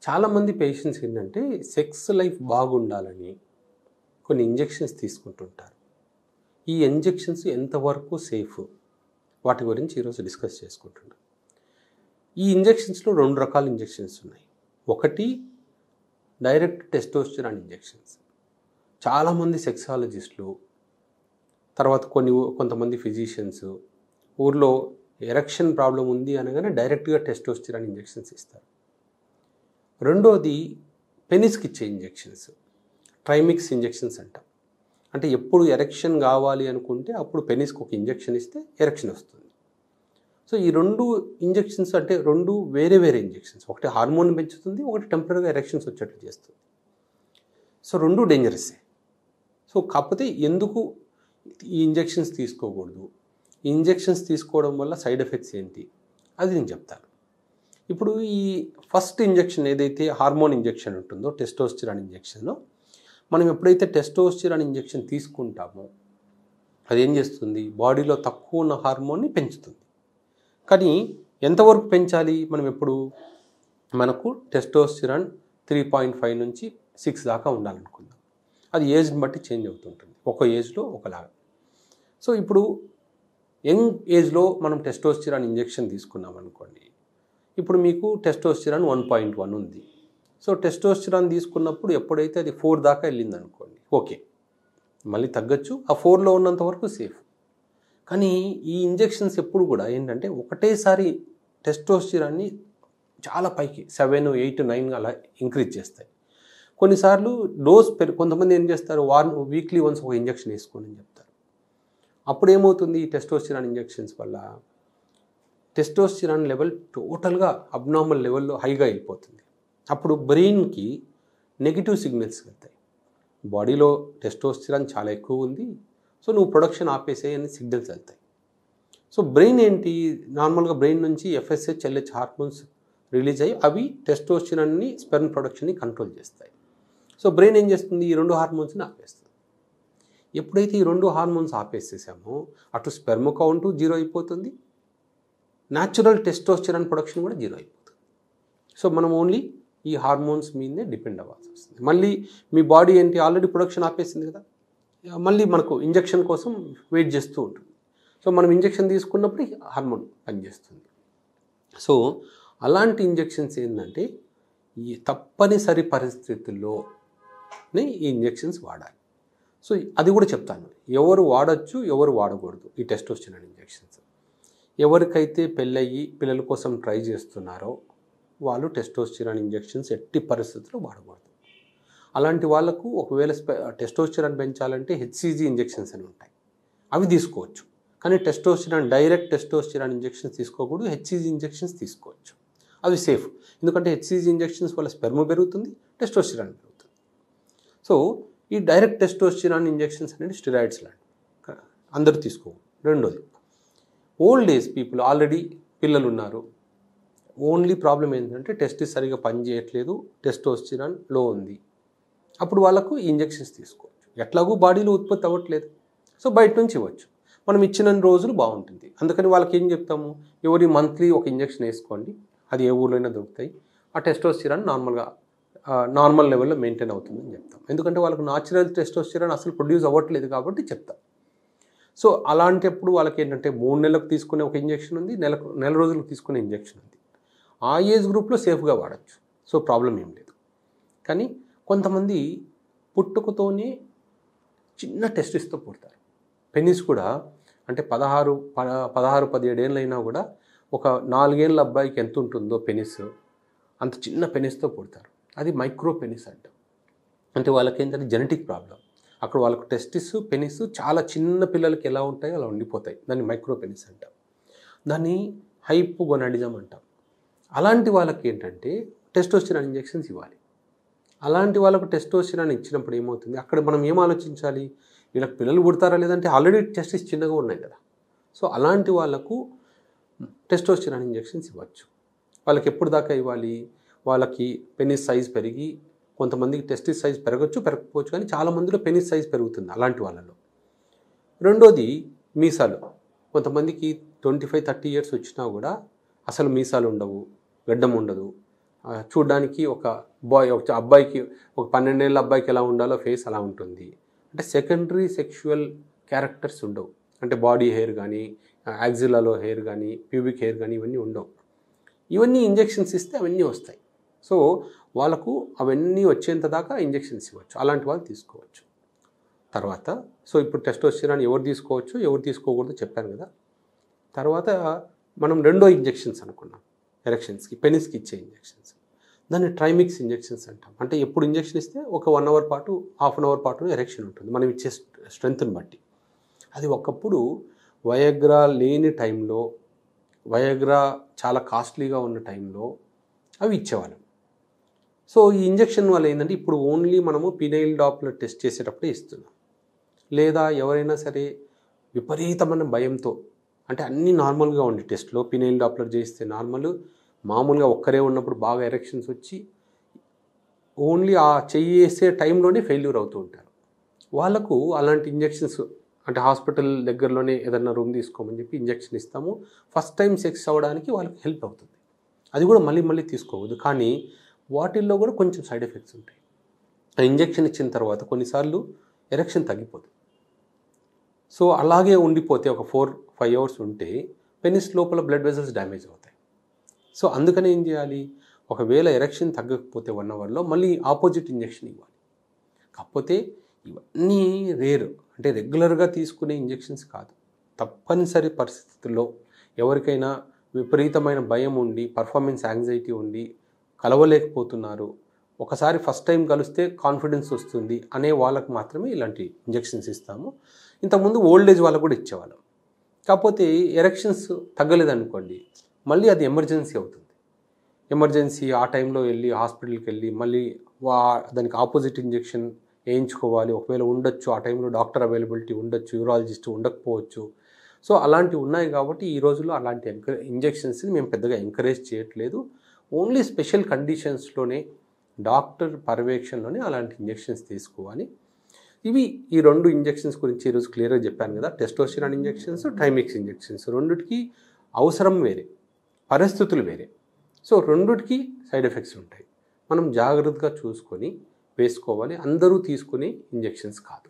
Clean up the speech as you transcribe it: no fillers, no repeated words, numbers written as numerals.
చాలామంది పేషెంట్స్ ఏంటంటే sex life బాగుండాలని కొన్ని ఇంజెక్షన్స్ తీసుకుంటుంటారు. ఈ ఇంజెక్షన్స్ ఎంతవరకు సేఫ్ వాటి గురించి ఈరోజు డిస్కస్ చేసుకుంటున్నాం. ఈ ఇంజెక్షన్స్లో 2 రకాల ఇంజెక్షన్స్ ఉన్నాయి. ఒకటి డైరెక్ట్ టెస్టోస్టెరాన్ ఇంజెక్షన్స్. చాలామంది సెక్సాలజిస్టులు తర్వాత కొంతమంది ఫిజిషియన్స్ ఊర్లో ఎరెక్షన్ ప్రాబ్లం ఉంది అనగానే డైరెక్ట్గా టెస్టోస్టెరాన్ ఇంజెక్షన్స్ ఇస్తారు. రెండోది పెనిస్కి ఇచ్చే ఇంజెక్షన్స్, ట్రైమిక్స్ ఇంజెక్షన్స్ అంటాం. అంటే ఎప్పుడు ఎరెక్షన్ కావాలి అనుకుంటే అప్పుడు పెనిస్కి ఒక ఇంజెక్షన్ ఇస్తే ఎరెక్షన్ వస్తుంది. సో ఈ 2 ఇంజెక్షన్స్ అంటే 2 వేరే వేరే ఇంజెక్షన్స్. ఒకటి హార్మోన్ పెంచుతుంది, ఒకటి టెంపరీగా ఎరెక్షన్స్ వచ్చేట్లు చేస్తుంది. సో 2 డేంజరస్సే. సో కాకపోతే ఎందుకు ఈ ఇంజెక్షన్స్ తీసుకోకూడదు, ఈ ఇంజెక్షన్స్ తీసుకోవడం వల్ల సైడ్ ఎఫెక్ట్స్ ఏంటి అది నేను చెప్తాను. ఇప్పుడు ఈ ఫస్ట్ ఇంజెక్షన్ ఏదైతే హార్మోన్ ఇంజెక్షన్ ఉంటుందో టెస్టోస్టెరాన్ ఇంజెక్షన్లో, మనం ఎప్పుడైతే టెస్టోస్టెరాన్ ఇంజెక్షన్ తీసుకుంటామో అది ఏం చేస్తుంది, బాడీలో తక్కువ ఉన్న హార్మోన్ని పెంచుతుంది. కానీ ఎంతవరకు పెంచాలి, మనకు టెస్టోస్టెరాన్ 3.5 నుంచి 6 దాకా ఉండాలనుకుందాం. అది ఏజ్ని బట్టి చేంజ్ అవుతుంటుంది, ఒక ఏజ్లో ఒకలాగా. సో ఇప్పుడు యంగ్ ఏజ్లో మనం టెస్టోస్టెరాన్ ఇంజెక్షన్ తీసుకున్నాం అనుకోండి, ఇప్పుడు మీకు టెస్టోస్టెరాన్ 1.1 ఉంది. సో టెస్టోస్టెరాన్ తీసుకున్నప్పుడు ఎప్పుడైతే అది 4 దాకా వెళ్ళింది అనుకోండి, ఓకే మళ్ళీ తగ్గచ్చు, ఆ 4లో ఉన్నంత వరకు సేఫ్. కానీ ఈ ఇంజెక్షన్స్ ఎప్పుడు కూడా ఏంటంటే ఒకటేసారి టెస్టోస్టెరాన్ని చాలా పైకి 7, 8, 9 అలా ఇంక్రీజ్ చేస్తాయి. కొన్నిసార్లు డోస్ కొంతమంది ఏం చేస్తారు, వీక్లీ వన్స్ ఒక ఇంజెక్షన్ వేసుకోండి అని చెప్తారు. అప్పుడు ఏమవుతుంది, ఈ టెస్టోస్టెరాన్ ఇంజెక్షన్స్ వల్ల టెస్టోస్టెరాన్ లెవెల్ టోటల్గా అబ్నార్మల్ లెవెల్లో హైగా వెళ్ళిపోతుంది. అప్పుడు బ్రెయిన్కి నెగిటివ్ సిగ్నల్స్ వెళ్తాయి, బాడీలో టెస్టోస్టెరాన్ చాలా ఎక్కువ ఉంది, సో నువ్వు ప్రొడక్షన్ ఆపేసేయి అని సిగ్నల్స్ వెళ్తాయి. సో బ్రెయిన్ ఏంటి, నార్మల్గా బ్రెయిన్ నుంచి FSH, LH హార్మోన్స్ రిలీజ్ అయ్యి అవి టెస్టోస్టెరాన్ని స్పెర్మ్ ప్రొడక్షన్ని కంట్రోల్ చేస్తాయి. సో బ్రెయిన్ ఏం చేస్తుంది, ఈ 2 హార్మోన్స్ని ఆపేస్తుంది. ఎప్పుడైతే ఈ 2 హార్మోన్స్ ఆపేసేసామో అటు స్పెర్మ్ కౌంట్ 0 అయిపోతుంది, న్యాచురల్ టెస్టోస్టెరాన్ ప్రొడక్షన్ కూడా 0 అయిపోతుంది. సో మనం ఓన్లీ ఈ హార్మోన్స్ మీదే డిపెండ్ అవ్వాల్సి వస్తుంది. మళ్ళీ మీ బాడీ ఏంటి, ఆల్రెడీ ప్రొడక్షన్ ఆపేసింది కదా, మళ్ళీ మనకు ఇంజెక్షన్ కోసం వెయిట్ చేస్తూ ఉంటుంది. సో మనం ఇంజెక్షన్ తీసుకున్నప్పుడు హార్మోన్ పనిచేస్తుంది. సో అలాంటి ఇంజెక్షన్స్ ఏంటంటే ఈ తప్పనిసరి పరిస్థితుల్లోనే ఈ ఇంజెక్షన్స్ వాడాలి. సో అది కూడా చెప్తాను, ఎవరు వాడచ్చు ఎవరు వాడకూడదు ఈ టెస్టోస్టెరాన్ ఇంజెక్షన్స్. ఎవరికైతే పెళ్ళయ్యి పిల్లల కోసం ట్రై చేస్తున్నారో వాళ్ళు టెస్టోస్టెరాన్ ఇంజెక్షన్స్ ఎట్టి పరిస్థితుల్లో వాడకూడదు. అలాంటి వాళ్ళకు ఒకవేళ టెస్టోస్టెరాన్ పెంచాలంటే HCG ఇంజెక్షన్స్ అని ఉంటాయి, అవి తీసుకోవచ్చు. కానీ డైరెక్ట్ టెస్టోస్టెరాన్ ఇంజెక్షన్స్ తీసుకోకూడదు, HCG ఇంజెక్షన్స్ తీసుకోవచ్చు, అవి సేఫ్. ఎందుకంటే HCG ఇంజెక్షన్స్ వల్ల స్పెర్మ్ పెరుగుతుంది, టెస్టోస్టెరాన్ పెరుగుతుంది. సో ఈ డైరెక్ట్ టెస్టోస్టెరాన్ ఇంజెక్షన్స్ అనేది స్టెరాయిడ్స్ లాంటి అందరూ తీసుకోకూడదు. రెండోది, ఓల్డ్ ఏజ్ పీపుల్, ఆల్రెడీ పిల్లలు ఉన్నారు, ఓన్లీ ప్రాబ్లం ఏంటంటే టెస్టిస్ సరిగా పనిచేయట్లేదు, టెస్టోస్టెరాన్ లో ఉంది, అప్పుడు వాళ్ళకు ఇంజెక్షన్స్ తీసుకోవచ్చు. ఎట్లాగూ బాడీలో ఉత్పత్తి అవ్వట్లేదు, సో బయట నుంచి ఇవ్వచ్చు. మనం ఇచ్చిన రోజులు బాగుంటుంది. అందుకని వాళ్ళకి ఏం చెప్తాము, ఎవరి మంత్లీ ఒక ఇంజెక్షన్ వేసుకోండి, అది ఏ ఊర్లో అయినా దొరుకుతాయి, ఆ టెస్టోస్టెరాన్ నార్మల్ లెవెల్లో మెయింటైన్ అవుతుందని చెప్తాం. ఎందుకంటే వాళ్ళకు న్యాచురల్ టెస్టోస్టెరాన్ అసలు ప్రొడ్యూస్ అవ్వట్లేదు కాబట్టి చెప్తాం. సో అలాంటప్పుడు వాళ్ళకి ఏంటంటే 3 నెలలకు తీసుకునే ఒక ఇంజెక్షన్ ఉంది, నెల రోజులకు తీసుకునే ఇంజెక్షన్ ఉంది. ఆ ఏజ్ గ్రూప్లో సేఫ్గా వాడచ్చు, సో ప్రాబ్లం ఏం లేదు. కానీ కొంతమంది పుట్టుకతోనే చిన్న టెస్టిస్తో పుడతారు. పెనిస్ కూడా అంటే 17 ఏళ్ళు అయినా కూడా ఒక 4 ఏళ్ళ అబ్బాయికి ఎంత ఉంటుందో పెనిస్, అంత చిన్న పెనిస్తో పుడతారు. అది మైక్రో పెనిస్ అంటాం. అంటే వాళ్ళకి ఏంటంటే జెనెటిక్ ప్రాబ్లం, అక్కడ వాళ్ళకు టెస్టిస్ పెనిస్ చాలా చిన్న పిల్లలకి ఎలా ఉంటాయో అలా ఉండిపోతాయి, దాన్ని మైక్రో పెనిస్ అంటాం. దాన్ని హైపోగొనాడిజం అంటాం. అలాంటి వాళ్ళకి ఏంటంటే టెస్టోస్టెరాన్ ఇంజెక్షన్స్ ఇవ్వాలి. అలాంటి వాళ్ళకు టెస్టోస్టెరాన్ ఇచ్చినప్పుడు ఏమవుతుంది, అక్కడ మనం ఏం ఆలోచించాలి, వీళ్ళకి పిల్లలు పుడతారా లేదంటే ఆల్రెడీ టెస్టిస్ చిన్నగా ఉన్నాయి కదా. సో అలాంటి వాళ్ళకు టెస్టోస్టెరాన్ ఇంజెక్షన్స్ ఇవ్వచ్చు. వాళ్ళకి ఎప్పుడు దాకా ఇవ్వాలి, వాళ్ళకి పెనిస్ సైజ్ పెరిగి, కొంతమందికి టెస్టిస్ సైజ్ పెరగకపోవచ్చు, కానీ చాలామందిలో పెనిస్ సైజ్ పెరుగుతుంది అలాంటి వాళ్ళలో. రెండోది మీసాలు, కొంతమందికి 25-30 ఇయర్స్ వచ్చినా కూడా అసలు మీసాలు ఉండవు, గడ్డం ఉండదు, చూడ్డానికి ఒక అబ్బాయికి ఒక 12 ఏళ్ళ అబ్బాయికి ఎలా ఉండాలో ఫేస్ అలా ఉంటుంది. అంటే సెకండరీ సెక్షువల్ క్యారెక్టర్స్ ఉండవు. అంటే బాడీ హెయిర్ కానీ, యాక్సిలాలో హెయిర్ కానీ, ప్యూబిక్ హెయిర్ కానీ ఇవన్నీ ఉండవు. ఇవన్నీ ఇంజెక్షన్స్ ఇస్తే అవన్నీ వస్తాయి. సో వాళ్ళకు అవన్నీ వచ్చేంత దాకా ఇంజెక్షన్స్ ఇవ్వచ్చు. అలాంటి వాళ్ళు తీసుకోవచ్చు. తర్వాత సో ఇప్పుడు టెస్టోస్టెరాన్ ఎవరు తీసుకోవచ్చు, ఎవరు తీసుకోకూడదు చెప్పాను కదా. తర్వాత మనం రెండో ఇంజెక్షన్స్ అనుకున్నాం ఎరెక్షన్స్కి, పెనిస్కి ఇచ్చే ఇంజెక్షన్స్. దాన్ని ట్రైమిక్స్ ఇంజెక్షన్స్ అంటాం. అంటే ఎప్పుడు ఇంజెక్షన్ ఇస్తే ఒక 1 అవర్ పాటు, హాఫ్ అన్ అవర్ పాటు ఎరెక్షన్ ఉంటుంది మనం ఇచ్చే స్ట్రెంత్ని బట్టి. అది ఒకప్పుడు వయాగ్రా లేని టైంలో, వయాగ్రా చాలా కాస్ట్లీగా ఉన్న టైంలో అవి ఇచ్చేవాళ్ళం. సో ఈ ఇంజెక్షన్ వల్ల ఏంటంటే ఇప్పుడు ఓన్లీ మనము పినైల్ డాప్లర్ టెస్ట్ చేసేటప్పుడే ఇస్తున్నాం. లేదా ఎవరైనా సరే విపరీతమైన భయంతో, అంటే అన్నీ నార్మల్గా ఉండి టెస్ట్లో పినైల్ డాప్లర్ చేస్తే నార్మల్, మామూలుగా ఒక్కరే ఉన్నప్పుడు బాగా ఎరెక్షన్స్ వచ్చి ఓన్లీ ఆ చేసే టైంలోనే ఫెయిల్యూర్ అవుతూ ఉంటారు. వాళ్ళకు అలాంటి ఇంజెక్షన్స్ అంటే హాస్పిటల్ దగ్గరలోనే ఏదన్నా రూమ్ తీసుకోమని చెప్పి ఇంజెక్షన్ ఇస్తాము. ఫస్ట్ టైం సెక్స్ అవ్వడానికి వాళ్ళకి హెల్ప్ అవుతుంది. అది కూడా మళ్ళీ మళ్ళీ తీసుకోవద్దు. కానీ వాటిల్లో కూడా కొంచెం సైడ్ ఎఫెక్ట్స్ ఉంటాయి. ఆ ఇంజెక్షన్ ఇచ్చిన తర్వాత కొన్నిసార్లు ఎరెక్షన్ తగ్గిపోతుంది. సో అలాగే ఉండిపోతే ఒక 4-5 అవర్స్ ఉంటే పెనిస్ లోపల బ్లడ్ వెజల్స్ డ్యామేజ్ అవుతాయి. సో అందుకని ఏం చేయాలి, ఒకవేళ ఎరెక్షన్ తగ్గకపోతే 1 అవర్లో మళ్ళీ ఆపోజిట్ ఇంజెక్షన్ ఇవ్వాలి. కాకపోతే ఇవన్నీ రేర్, అంటే రెగ్యులర్గా తీసుకునే ఇంజెక్షన్స్ కాదు. తప్పనిసరి పరిస్థితుల్లో ఎవరికైనా విపరీతమైన భయం ఉండి, పర్ఫార్మెన్స్ యాంగ్జైటీ ఉండి కలవలేకపోతున్నారు, ఒకసారి ఫస్ట్ టైం కలిస్తే కాన్ఫిడెన్స్ వస్తుంది అనే వాళ్ళకు మాత్రమే ఇలాంటి ఇంజెక్షన్స్ ఇస్తాము. ఇంతకుముందు ఓల్డ్ ఏజ్ వాళ్ళకు కూడా ఇచ్చేవాళ్ళం. కాకపోతే ఎరెక్షన్స్ తగ్గలేదనుకోండి, మళ్ళీ అది ఎమర్జెన్సీ అవుతుంది. ఎమర్జెన్సీ ఆ టైంలో వెళ్ళి హాస్పిటల్కి వెళ్ళి మళ్ళీ దానికి ఆపోజిట్ ఇంజెక్షన్ వేయించుకోవాలి. ఒకవేళ ఉండొచ్చు, ఆ టైంలో డాక్టర్ అవైలబిలిటీ ఉండొచ్చు, యూరాలజిస్ట్ ఉండకపోవచ్చు. సో అలాంటివి ఉన్నాయి కాబట్టి ఈ రోజుల్లో అలాంటి ఇంజెక్షన్స్ని మేము పెద్దగా ఎంకరేజ్ చేయట్లేదు. ఓన్లీ స్పెషల్ కండిషన్స్లోనే డాక్టర్ పర్యవేక్షణలోనే అలాంటి ఇంజెక్షన్స్ తీసుకోవాలి. ఇవి ఈ 2 ఇంజెక్షన్స్ గురించి ఈరోజు క్లియర్గా చెప్పాను కదా. టెస్టోస్టెరాన్ ఇంజెక్షన్స్, ట్రైమిక్స్ ఇంజెక్షన్స్, రెండిటికి అవసరం వేరే, పరిస్థితులు వేరే. సో రెండిటికి సైడ్ ఎఫెక్ట్స్ ఉంటాయి. మనం జాగ్రత్తగా చూసుకొని వేసుకోవాలి. అందరూ తీసుకునే ఇంజెక్షన్స్ కాదు.